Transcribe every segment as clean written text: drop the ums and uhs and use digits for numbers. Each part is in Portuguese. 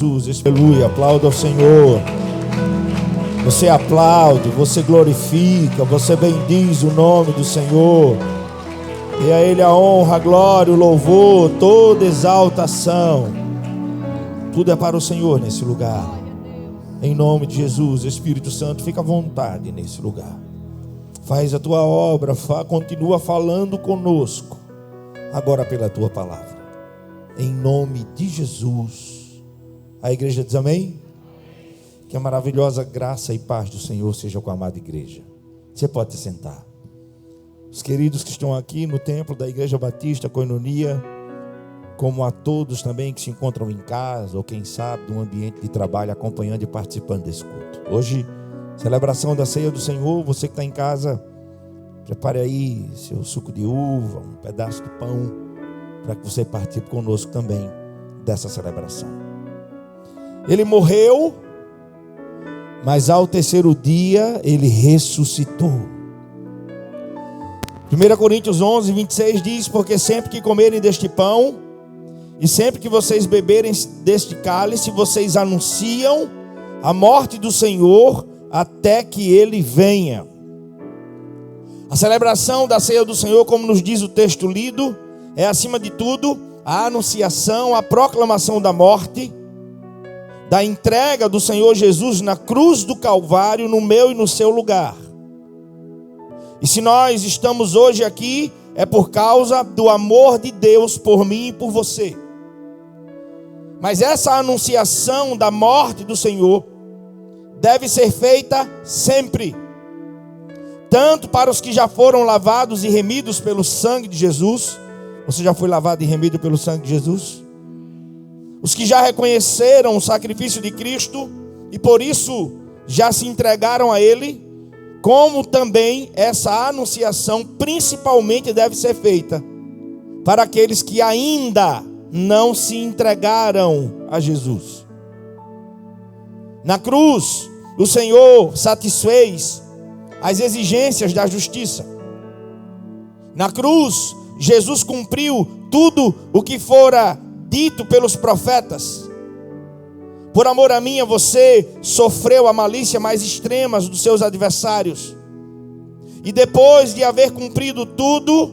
Jesus, aleluia, aplauda ao Senhor. Você aplaude, você glorifica, você bendiz o nome do Senhor. E a Ele a honra, a glória, o louvor, toda exaltação. Tudo é para o Senhor nesse lugar. Em nome de Jesus, Espírito Santo, fica à vontade nesse lugar. Faz a tua obra, continua falando conosco, agora pela tua palavra. Em nome de Jesus. A igreja diz amém? Que a maravilhosa graça e paz do Senhor seja com a amada igreja. Você pode se sentar. Os queridos que estão aqui no templo da Igreja Batista Koinonia, como a todos também que se encontram em casa, ou quem sabe, no ambiente de trabalho, acompanhando e participando desse culto. Hoje, celebração da ceia do Senhor. Você que está em casa, prepare aí seu suco de uva, um pedaço de pão, para que você participe conosco também dessa celebração. Ele morreu, mas ao terceiro dia ele ressuscitou. 1 Coríntios 11, 26 diz: porque sempre que comerem deste pão e sempre que vocês beberem deste cálice, vocês anunciam a morte do Senhor até que ele venha. A celebração da ceia do Senhor, como nos diz o texto lido, é acima de tudo a anunciação, a proclamação da morte, da entrega do Senhor Jesus na cruz do Calvário, no meu e no seu lugar. E se nós estamos hoje aqui, é por causa do amor de Deus por mim e por você. Mas essa anunciação da morte do Senhor deve ser feita sempre, tanto para os que já foram lavados e remidos pelo sangue de Jesus. Você já foi lavado e remido pelo sangue de Jesus? Os que já reconheceram o sacrifício de Cristo e por isso já se entregaram a Ele, como também essa anunciação principalmente deve ser feita para aqueles que ainda não se entregaram a Jesus. Na cruz, o Senhor satisfez as exigências da justiça. Na cruz, Jesus cumpriu tudo o que fora dito pelos profetas. Por amor a mim, você sofreu a malícia mais extrema dos seus adversários. E depois de haver cumprido tudo,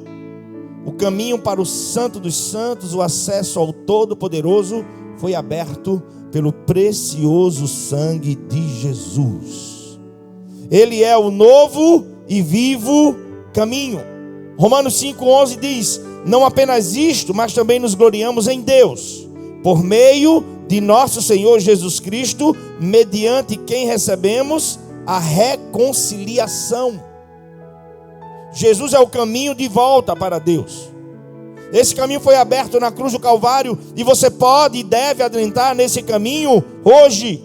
o caminho para o Santo dos Santos, o acesso ao Todo-Poderoso, foi aberto pelo precioso sangue de Jesus. Ele é o novo e vivo caminho. Romanos 5,11 diz: não apenas isto, mas também nos gloriamos em Deus, por meio de nosso Senhor Jesus Cristo, mediante quem recebemos a reconciliação. Jesus é o caminho de volta para Deus. Esse caminho foi aberto na cruz do Calvário, e você pode e deve adentrar nesse caminho hoje.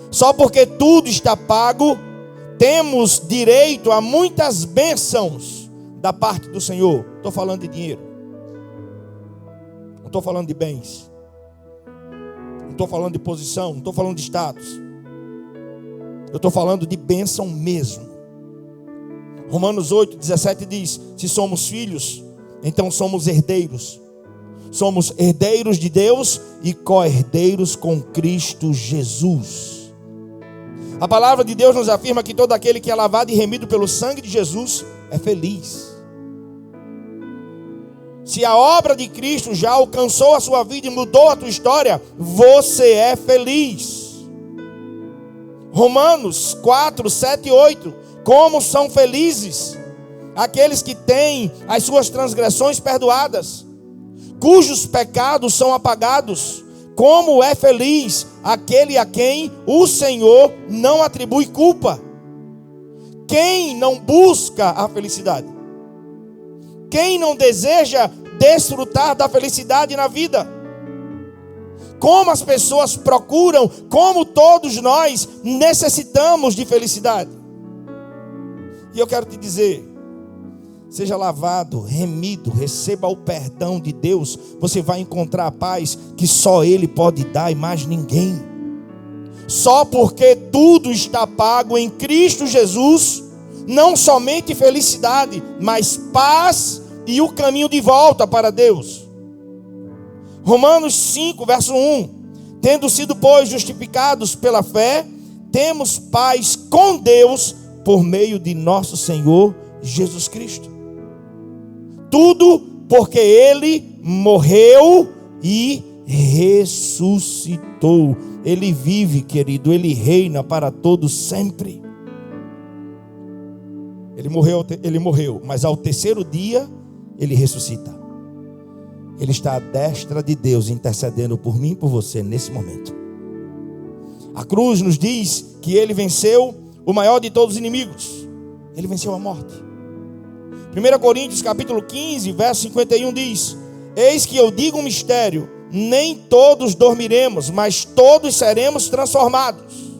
Só porque tudo está pago, temos direito a muitas bênçãos da parte do Senhor. Estou falando de dinheiro, não estou falando de bens, não estou falando de posição, não estou falando de status. Eu estou falando de bênção mesmo. Romanos 8, 17 diz: se somos filhos, então somos herdeiros. Somos herdeiros de Deus e co-herdeiros com Cristo Jesus. A palavra de Deus nos afirma que todo aquele que é lavado e remido pelo sangue de Jesus é feliz. Se a obra de Cristo já alcançou a sua vida e mudou a tua história, você é feliz. Romanos 4, 7 e 8. Como são felizes aqueles que têm as suas transgressões perdoadas, cujos pecados são apagados. Como é feliz aquele a quem o Senhor não atribui culpa. Quem não busca a felicidade? Quem não deseja desfrutar da felicidade na vida? Como as pessoas procuram, como todos nós necessitamos de felicidade. E eu quero te dizer, seja lavado, remido, receba o perdão de Deus. Você vai encontrar a paz que só Ele pode dar e mais ninguém. Só porque tudo está pago em Cristo Jesus, não somente felicidade, mas paz e o caminho de volta para Deus. Romanos 5, verso 1. Tendo sido, pois, justificados pela fé, temos paz com Deus por meio de nosso Senhor Jesus Cristo. Tudo porque Ele morreu e ressuscitou. Ele vive, querido, Ele reina para todos sempre. Ele morreu, mas ao terceiro dia Ele ressuscita. Ele está à destra de Deus, intercedendo por mim e por você nesse momento. A cruz nos diz que Ele venceu o maior de todos os inimigos. Ele venceu a morte. 1 Coríntios capítulo 15, verso 51 diz: eis que eu digo um mistério, nem todos dormiremos, mas todos seremos transformados.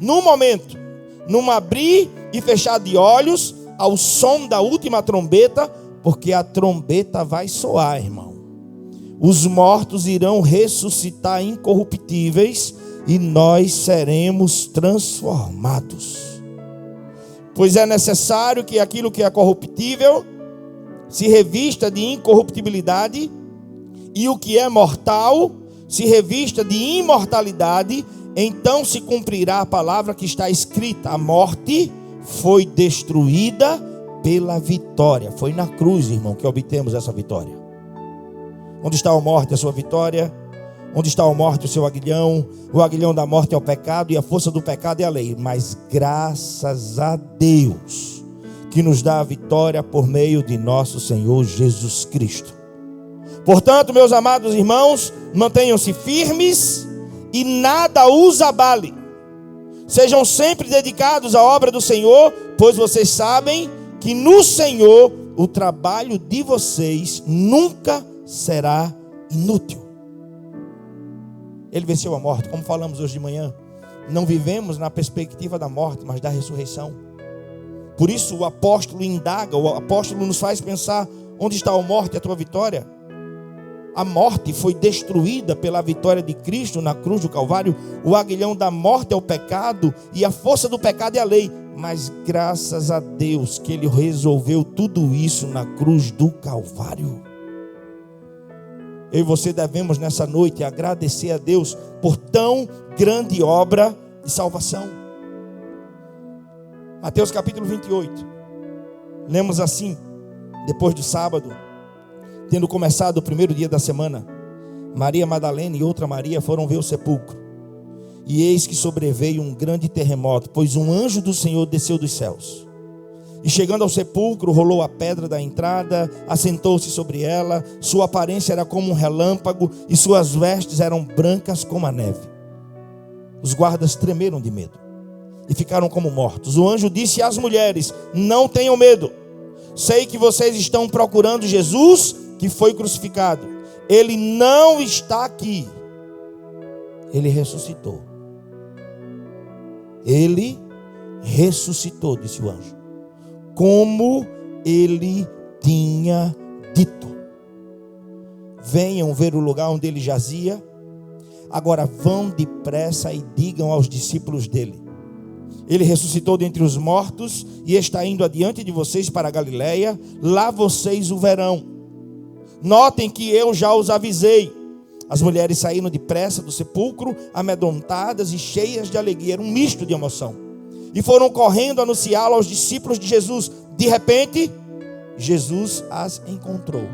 No momento, num abrir e fechar de olhos, ao som da última trombeta, porque a trombeta vai soar, irmão. Os mortos irão ressuscitar incorruptíveis e nós seremos transformados. Pois é necessário que aquilo que é corruptível se revista de incorruptibilidade, e o que é mortal se revista de imortalidade. Então se cumprirá a palavra que está escrita: a morte foi destruída pela vitória. Foi na cruz, irmão, que obtemos essa vitória. Onde está a morte, a sua vitória? Onde está a morte, o seu aguilhão? O aguilhão da morte é o pecado, e a força do pecado é a lei. Mas graças a Deus que nos dá a vitória por meio de nosso Senhor Jesus Cristo. Portanto, meus amados irmãos, mantenham-se firmes e nada os abale. Sejam sempre dedicados à obra do Senhor, pois vocês sabem que no Senhor o trabalho de vocês nunca será inútil. Ele venceu a morte, como falamos hoje de manhã. Não vivemos na perspectiva da morte, mas da ressurreição. Por isso o apóstolo indaga, o apóstolo nos faz pensar: onde está a morte, a tua vitória? A morte foi destruída pela vitória de Cristo na cruz do Calvário. O aguilhão da morte é o pecado, e a força do pecado é a lei. Mas graças a Deus que Ele resolveu tudo isso na cruz do Calvário. Eu e você devemos nessa noite agradecer a Deus por tão grande obra de salvação. Mateus capítulo 28. Lemos assim: depois do sábado, tendo começado o primeiro dia da semana, Maria Madalena e outra Maria foram ver o sepulcro. E eis que sobreveio um grande terremoto, pois um anjo do Senhor desceu dos céus. E chegando ao sepulcro, rolou a pedra da entrada, assentou-se sobre ela. Sua aparência era como um relâmpago, e suas vestes eram brancas como a neve. Os guardas tremeram de medo e ficaram como mortos. O anjo disse às mulheres: não tenham medo. Sei que vocês estão procurando Jesus, que foi crucificado. Ele não está aqui. Ele ressuscitou. Ele ressuscitou, disse o anjo, como ele tinha dito. Venham ver o lugar onde ele jazia. Agora vão depressa e digam aos discípulos dele: ele ressuscitou dentre os mortos e está indo adiante de vocês para a Galileia. Lá vocês o verão. Notem que eu já os avisei. As mulheres saíram depressa do sepulcro, amedrontadas e cheias de alegria. Era um misto de emoção. E foram correndo anunciá-lo aos discípulos de Jesus. De repente, Jesus as encontrou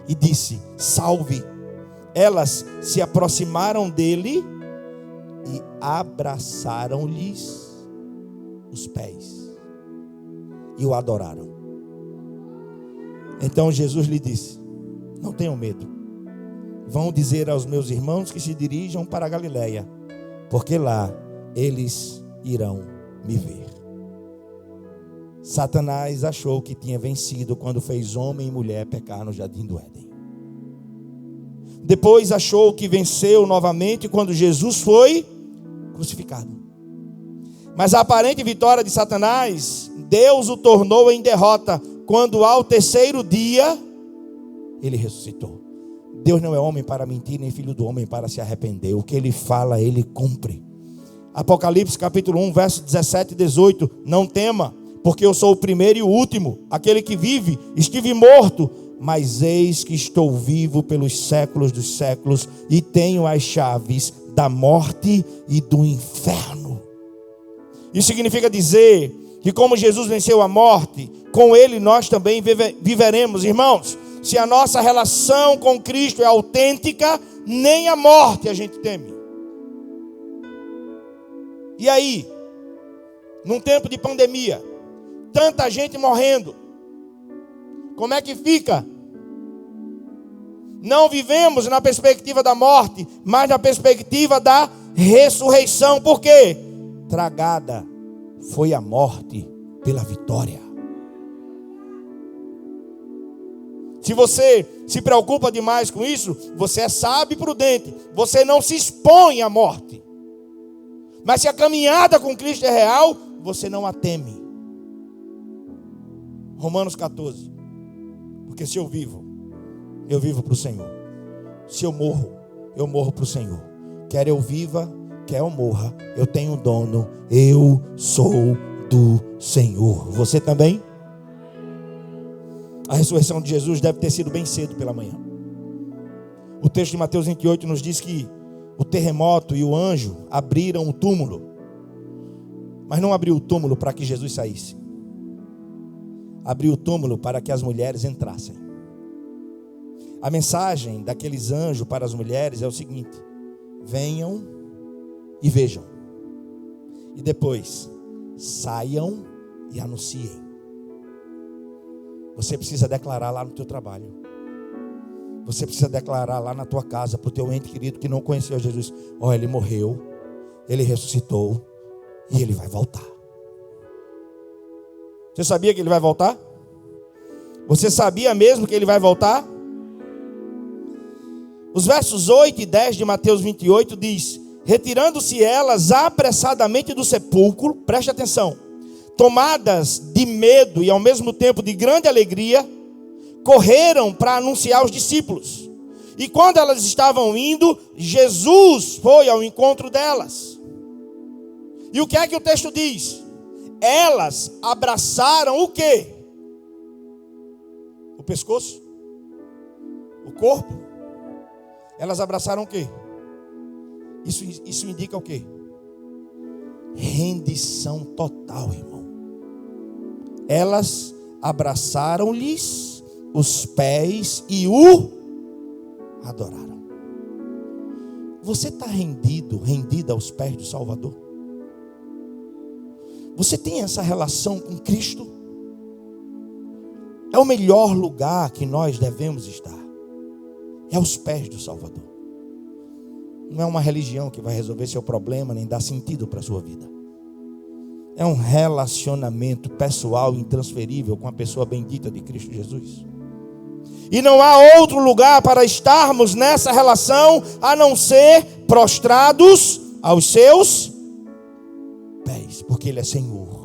e disse: salve. Elas se aproximaram dele e abraçaram-lhes os pés e o adoraram. Então Jesus lhe disse: não tenham medo. Vão dizer aos meus irmãos que se dirijam para a Galileia, porque lá eles irão me ver. Satanás achou que tinha vencido quando fez homem e mulher pecar no jardim do Éden. Depois achou que venceu novamente quando Jesus foi crucificado. Mas a aparente vitória de Satanás, Deus o tornou em derrota quando ao terceiro dia ele ressuscitou. Deus não é homem para mentir, nem filho do homem para se arrepender. O que ele fala, ele cumpre. Apocalipse capítulo 1, verso 17 e 18. Não tema, porque eu sou o primeiro e o último, aquele que vive. Estive morto, mas eis que estou vivo pelos séculos dos séculos e tenho as chaves da morte e do inferno. Isso significa dizer que como Jesus venceu a morte, com Ele nós também viveremos. Irmãos, se a nossa relação com Cristo é autêntica, nem a morte a gente teme. E aí, num tempo de pandemia, tanta gente morrendo, como é que fica? Não vivemos na perspectiva da morte, mas na perspectiva da ressurreição. Por quê? Tragada foi a morte pela vitória. Se você se preocupa demais com isso, você é sábio e prudente. Você não se expõe à morte. Mas se a caminhada com Cristo é real, você não a teme. Romanos 14. Porque se eu vivo para o Senhor. Se eu morro para o Senhor. Quer eu viva, quer eu morra, eu tenho um dono, eu sou do Senhor. Você também? A ressurreição de Jesus deve ter sido bem cedo pela manhã. O texto de Mateus 28 nos diz que o terremoto e o anjo abriram o túmulo, mas não abriu o túmulo para que Jesus saísse. Abriu o túmulo para que as mulheres entrassem. A mensagem daqueles anjos para as mulheres é o seguinte: venham e vejam, e depois saiam e anunciem. Você precisa declarar lá no teu trabalho. Você precisa declarar lá na tua casa para o teu ente querido que não conheceu Jesus: olha, ele morreu, ele ressuscitou e ele vai voltar. Você sabia que ele vai voltar? Você sabia mesmo que ele vai voltar? Os versos 8 e 10 de Mateus 28 diz: retirando-se elas apressadamente do sepulcro, preste atenção, tomadas de medo e ao mesmo tempo de grande alegria, correram para anunciar aos discípulos. E quando elas estavam indo, Jesus foi ao encontro delas. E o que é que o texto diz? Elas abraçaram o quê? O pescoço? O corpo? Elas abraçaram o quê? Isso indica o quê? Rendição total, irmão. Elas abraçaram-lhes os pés e o adoraram. Você está rendida aos pés do Salvador? Você tem essa relação com Cristo? É o melhor lugar que nós devemos estar. É aos pés do Salvador. Não é uma religião que vai resolver seu problema, nem dar sentido para a sua vida. É um relacionamento pessoal intransferível com a pessoa bendita de Cristo Jesus. E não há outro lugar para estarmos nessa relação a não ser prostrados aos seus pés, porque Ele é Senhor.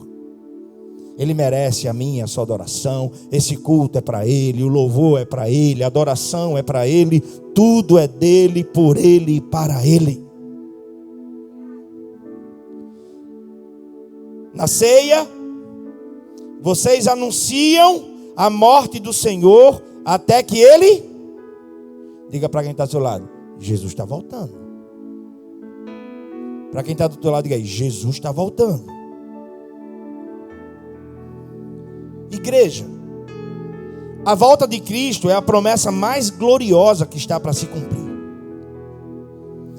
Ele merece a minha sua adoração. Esse culto é para Ele, o louvor é para Ele, a adoração é para Ele. Tudo é dele, por Ele e para Ele. Na ceia, vocês anunciam a morte do Senhor até que Ele... Diga para quem está do seu lado: Jesus está voltando. Para quem está do teu lado, diga aí: Jesus está voltando. Igreja, a volta de Cristo é a promessa mais gloriosa que está para se cumprir.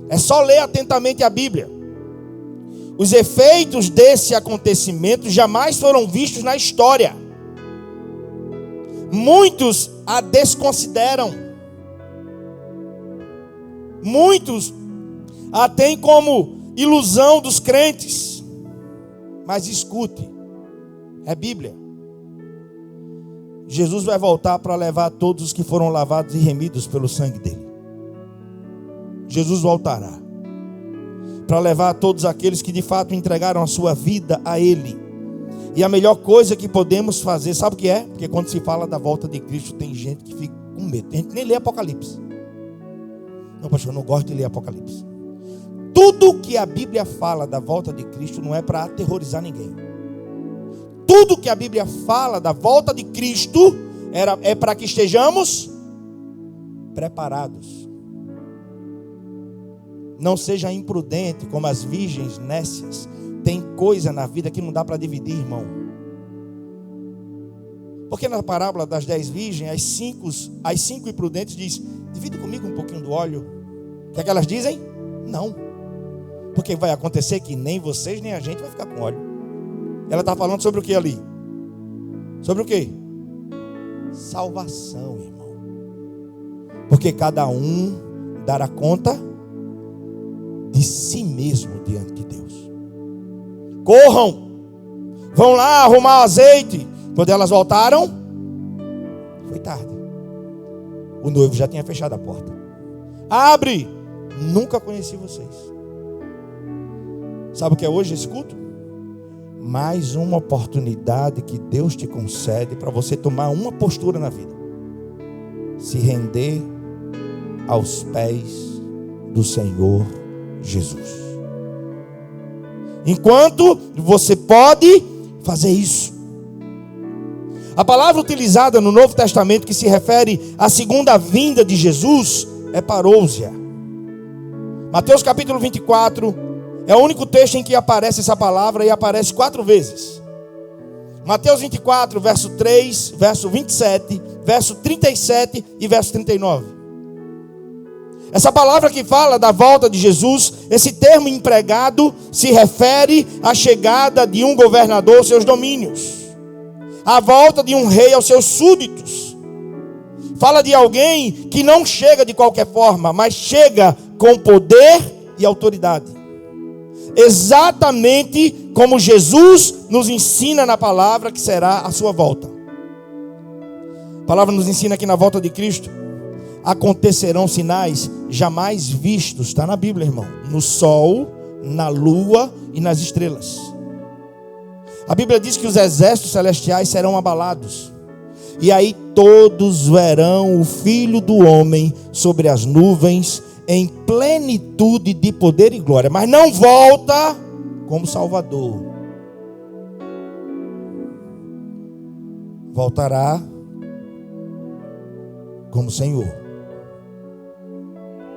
É só ler atentamente a Bíblia. Os efeitos desse acontecimento jamais foram vistos na história. Muitos a desconsideram. Muitos a têm como ilusão dos crentes. Mas escute, é Bíblia. Jesus vai voltar para levar todos os que foram lavados e remidos pelo sangue dele. Jesus voltará para levar todos aqueles que de fato entregaram a sua vida a Ele. E a melhor coisa que podemos fazer, sabe o que é? Porque quando se fala da volta de Cristo, tem gente que fica com medo. Tem gente que nem lê Apocalipse. Não, pastor, eu não gosto de ler Apocalipse. Tudo que a Bíblia fala da volta de Cristo não é para aterrorizar ninguém. Tudo que a Bíblia fala da volta de Cristo é para que estejamos preparados. Não seja imprudente como as virgens nécias. Tem coisa na vida que não dá para dividir, irmão. Porque na parábola das 10 virgens, as cinco imprudentes diz: divide comigo um pouquinho do óleo. O que é que elas dizem? Não. Porque vai acontecer que nem vocês nem a gente vai ficar com óleo. Ela está falando sobre o que ali? Sobre o que? Salvação, irmão. Porque cada um dará conta de si mesmo diante de Deus. Corram, vão lá arrumar o azeite. Quando elas voltaram, foi tarde. O noivo já tinha fechado a porta. Abre, nunca conheci vocês. Sabe o que é hoje esse culto? Mais uma oportunidade que Deus te concede para você tomar uma postura na vida. Se render aos pés do Senhor Jesus. Enquanto você pode fazer isso. A palavra utilizada no Novo Testamento que se refere à segunda vinda de Jesus é parousia. Mateus capítulo 24 é o único texto em que aparece essa palavra e aparece 4 vezes. Mateus 24, verso 3, verso 27, verso 37 e verso 39. Essa palavra que fala da volta de Jesus, esse termo empregado se refere à chegada de um governador aos seus domínios, à volta de um rei aos seus súditos. Fala de alguém que não chega de qualquer forma, mas chega com poder e autoridade. Exatamente como Jesus nos ensina na palavra que será a sua volta. A palavra nos ensina que na volta de Cristo acontecerão sinais jamais vistos. Está na Bíblia, irmão. No sol, na lua e nas estrelas. A Bíblia diz que os exércitos celestiais serão abalados. E aí todos verão o Filho do Homem sobre as nuvens, em plenitude de poder e glória. Mas não volta como Salvador. Voltará como Senhor,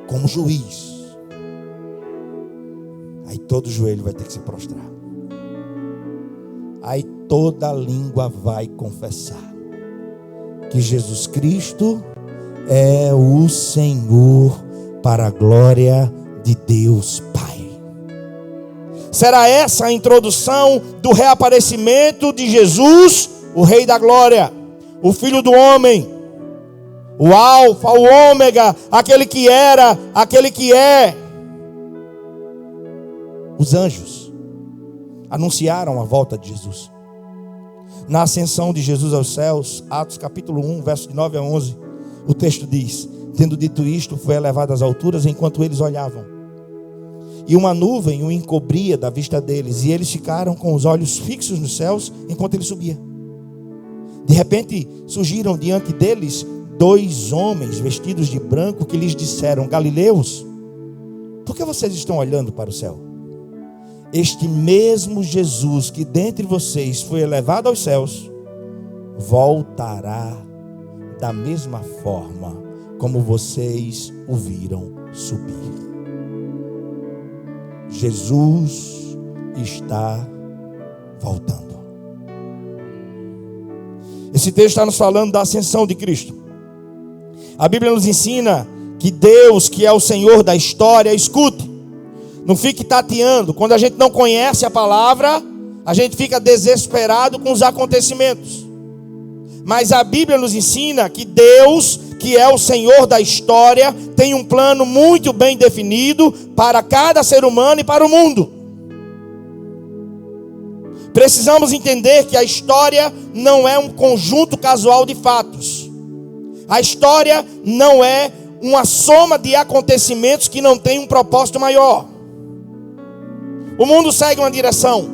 como juiz. Aí todo joelho vai ter que se prostrar. Aí toda língua vai confessar que Jesus Cristo é o Senhor, para a glória de Deus Pai. Será essa a introdução do reaparecimento de Jesus, o Rei da Glória, o Filho do Homem, o Alfa, o Ômega, aquele que era, aquele que é. Os anjos anunciaram a volta de Jesus. Na ascensão de Jesus aos céus, Atos capítulo 1, verso de 9 a 11, o texto diz: tendo dito isto, foi elevado às alturas enquanto eles olhavam. E uma nuvem o encobria da vista deles, e eles ficaram com os olhos fixos nos céus enquanto ele subia. De repente surgiram diante deles 2 homens vestidos de branco que lhes disseram: Galileus, por que vocês estão olhando para o céu? Este mesmo Jesus que dentre vocês foi elevado aos céus, voltará da mesma forma como vocês o viram subir. Jesus está voltando. Esse texto está nos falando da ascensão de Cristo. A Bíblia nos ensina que Deus, que é o Senhor da história, escute. Não fique tateando. Quando a gente não conhece a palavra, a gente fica desesperado com os acontecimentos. Mas a Bíblia nos ensina que Deus, que é o Senhor da história, tem um plano muito bem definido para cada ser humano e para o mundo. Precisamos entender que a história não é um conjunto casual de fatos. A história não é uma soma de acontecimentos que não tem um propósito maior. O mundo segue uma direção.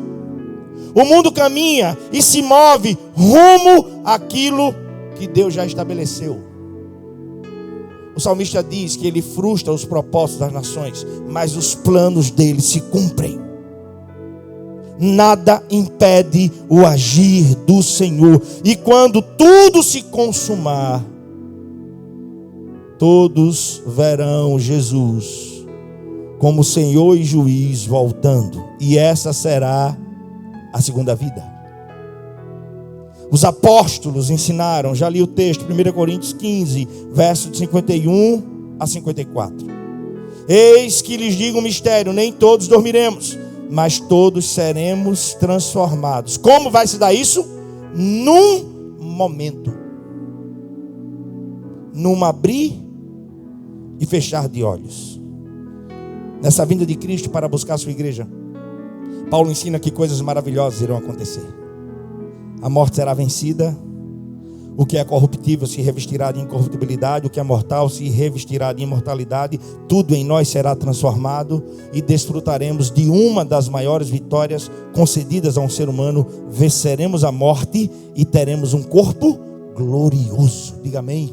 O mundo caminha e se move rumo àquilo que Deus já estabeleceu. O salmista diz que ele frustra os propósitos das nações, mas os planos dele se cumprem. nada impede o agir do Senhor. E quando tudo se consumar, todos verão Jesus como Senhor e Juiz voltando. E essa será a segunda vida. Os apóstolos ensinaram, já li o texto, 1 Coríntios 15, verso de 51 a 54. Eis que lhes digo um mistério, nem todos dormiremos, mas todos seremos transformados. Como vai se dar isso? Num momento. Num abrir e fechar de olhos. Nessa vinda de Cristo para buscar a sua igreja, Paulo ensina que coisas maravilhosas irão acontecer. A morte será vencida, o que é corruptível se revestirá de incorruptibilidade, o que é mortal se revestirá de imortalidade. Tudo em nós será transformado e desfrutaremos de uma das maiores vitórias concedidas a um ser humano. Venceremos a morte e teremos um corpo glorioso. Diga amém.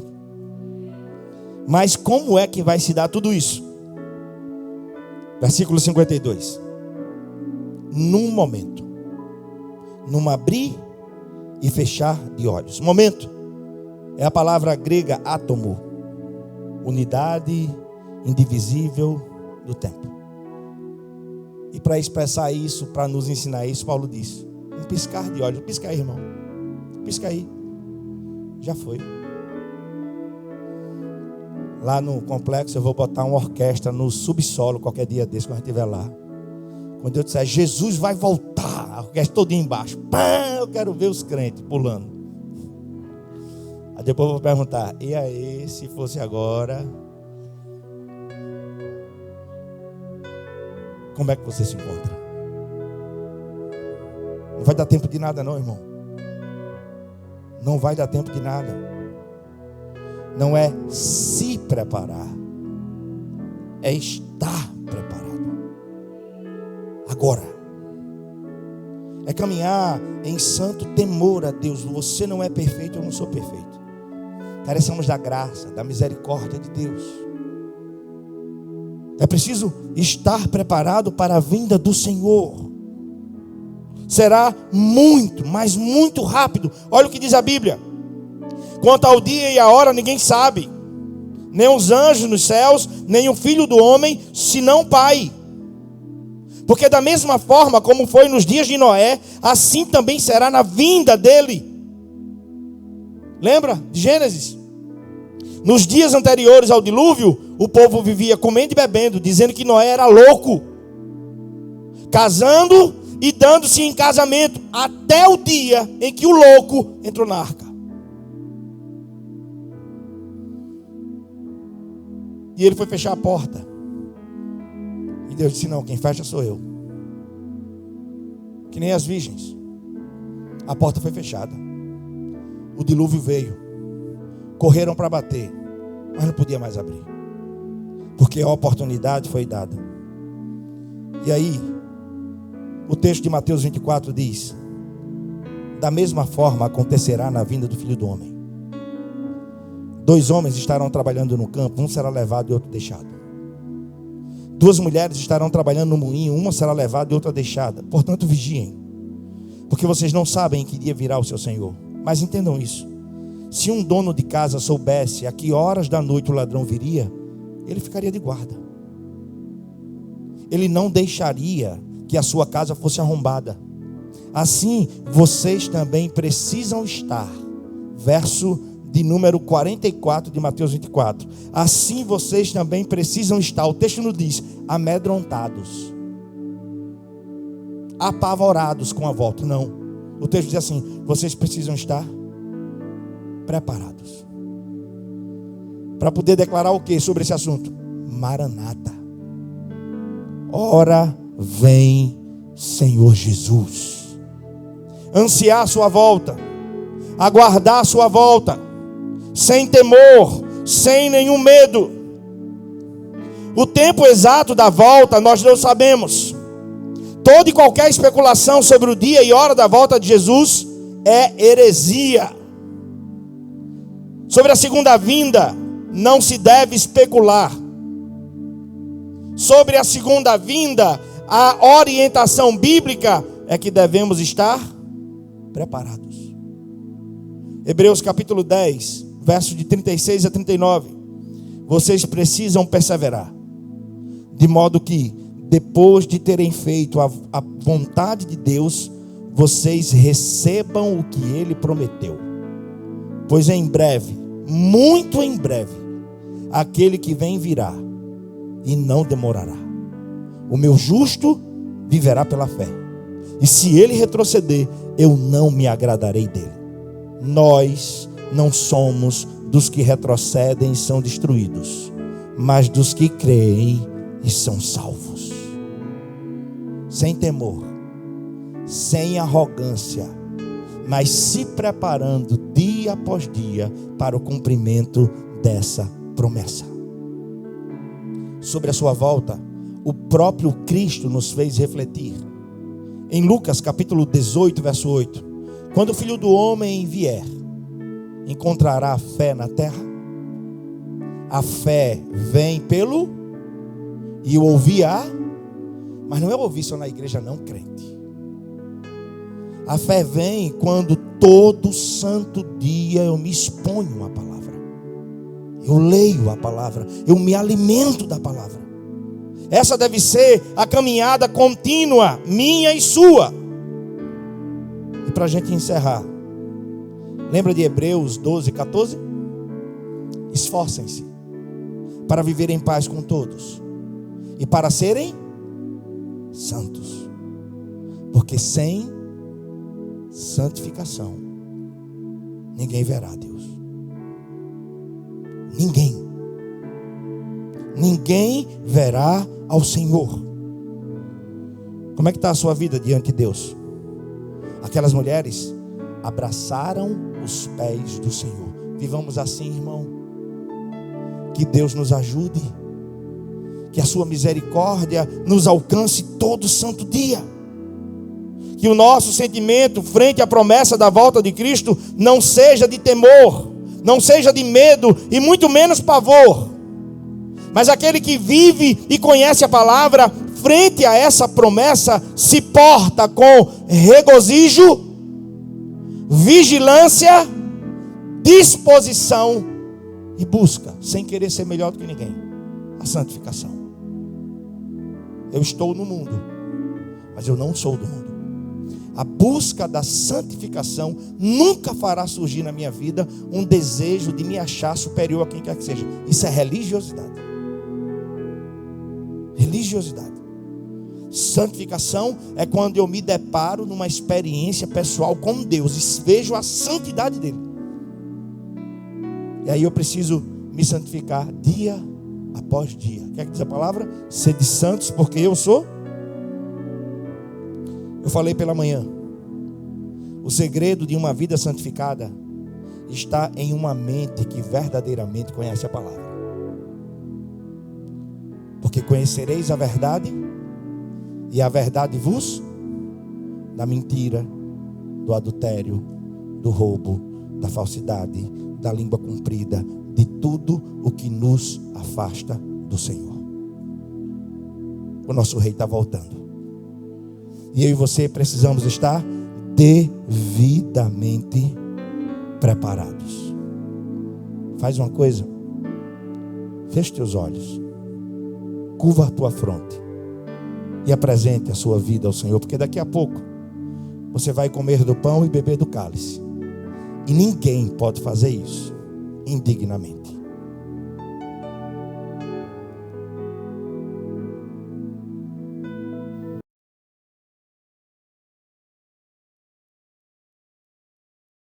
Mas como é que vai se dar tudo isso? Versículo 52. Num momento, num abrir e fechar de olhos. Momento é a palavra grega átomo, unidade indivisível do tempo. E para expressar isso, para nos ensinar isso, Paulo diz: um piscar de olhos. Pisca aí, irmão. Pisca aí. Já foi. Lá no complexo eu vou botar uma orquestra no subsolo qualquer dia desse, quando a gente estiver lá. Quando eu disser Jesus vai voltar, a orquestra todinha embaixo. Pá, eu quero ver os crentes pulando. Aí depois eu vou perguntar: e aí, se fosse agora, como é que você se encontra? Não vai dar tempo de nada não, irmão. Não vai dar tempo de nada. Não é se preparar, é estar preparado. Agora. É caminhar em santo temor a Deus. Você não é perfeito, eu não sou perfeito. Carecemos da graça, da misericórdia de Deus. É preciso estar preparado para a vinda do Senhor. Será muito, mas muito rápido. Olha o que diz a Bíblia. Quanto ao dia e a hora ninguém sabe, nem os anjos nos céus, nem o Filho do homem, senão o Pai. Porque da mesma forma como foi nos dias de Noé, assim também será na vinda dele. Lembra de Gênesis? Nos dias anteriores ao dilúvio, o povo vivia comendo e bebendo, dizendo que Noé era louco, casando e dando-se em casamento, até o dia em que o louco entrou na arca. E ele foi fechar a porta. E Deus disse: não, quem fecha sou eu. Que nem as virgens. A porta foi fechada. O dilúvio veio. Correram para bater, mas não podia mais abrir, porque a oportunidade foi dada. E aí, o texto de Mateus 24 diz: da mesma forma acontecerá na vinda do Filho do Homem. 2 homens estarão trabalhando no campo, um será levado e outro deixado. 2 mulheres estarão trabalhando no moinho, uma será levada e outra deixada. Portanto, vigiem, porque vocês não sabem em que dia virá o seu Senhor. Mas entendam isso: se um dono de casa soubesse a que horas da noite o ladrão viria, ele ficaria de guarda. Ele não deixaria que a sua casa fosse arrombada. Assim, vocês também precisam estar. Verso de número 44 de Mateus 24. Assim vocês também precisam estar. O texto nos diz: amedrontados, apavorados com a volta. Não. O texto diz assim: vocês precisam estar preparados. Para poder declarar o que sobre esse assunto? Maranata. Ora vem Senhor Jesus. Ansiar a sua volta, aguardar a sua volta, sem temor, sem nenhum medo. O tempo exato da volta nós não sabemos. Toda e qualquer especulação sobre o dia e hora da volta de Jesus é heresia. Sobre a segunda vinda não se deve especular. Sobre a segunda vinda, a orientação bíblica é que devemos estar preparados. Hebreus capítulo 10, versos de 36 a 39. Vocês precisam perseverar, de modo que, depois de terem feito a vontade de Deus, vocês recebam o que Ele prometeu. Pois em breve, muito em breve, aquele que vem virá e não demorará. O meu justo viverá pela fé, e se ele retroceder, eu não me agradarei dele. Nós não somos dos que retrocedem e são destruídos, mas dos que creem e são salvos. Sem temor, sem arrogância, mas se preparando dia após dia para o cumprimento dessa promessa. Sobre a sua volta, o próprio Cristo nos fez refletir. Em Lucas capítulo 18, verso 8: quando o Filho do Homem vier, encontrará fé na terra? A fé vem pelo e o ouvir mas não é ouvir só na igreja não, crente. A fé vem quando todo santo dia eu me exponho à palavra, eu leio a palavra, eu me alimento da palavra. Essa deve ser a caminhada contínua, minha e sua. E para a gente encerrar, lembra de Hebreus 12, 14? Esforcem-se para viver em paz com todos e para serem santos, porque sem santificação ninguém verá Deus. Ninguém verá ao Senhor. Como é que está a sua vida diante de Deus? Aquelas mulheres abraçaram os pés do Senhor. Vivamos assim, irmão. Que Deus nos ajude, que a sua misericórdia nos alcance todo santo dia. Que o nosso sentimento frente à promessa da volta de Cristo não seja de temor, não seja de medo e muito menos pavor. Mas aquele que vive e conhece a palavra, frente a essa promessa, se porta com regozijo, vigilância, disposição e busca, sem querer ser melhor do que ninguém, a santificação. Eu estou no mundo, mas eu não sou do mundo. A busca da santificação nunca fará surgir na minha vida um desejo de me achar superior a quem quer que seja. Isso é religiosidade. Religiosidade. Santificação é quando eu me deparo numa experiência pessoal com Deus e vejo a santidade dele. E aí eu preciso me santificar dia após dia. O que é que diz a palavra? Sede santos, porque eu sou. Eu falei pela manhã. O segredo de uma vida santificada está em uma mente que verdadeiramente conhece a palavra. Porque conhecereis a verdade, e a verdade vos da mentira, do adultério, do roubo, da falsidade, da língua comprida, de tudo o que nos afasta do Senhor. O nosso rei está voltando. E eu e você precisamos estar devidamente preparados. Faz uma coisa. Feche teus olhos. Curva a tua fronte. E apresente a sua vida ao Senhor. Porque daqui a pouco você vai comer do pão e beber do cálice. E ninguém pode fazer isso indignamente.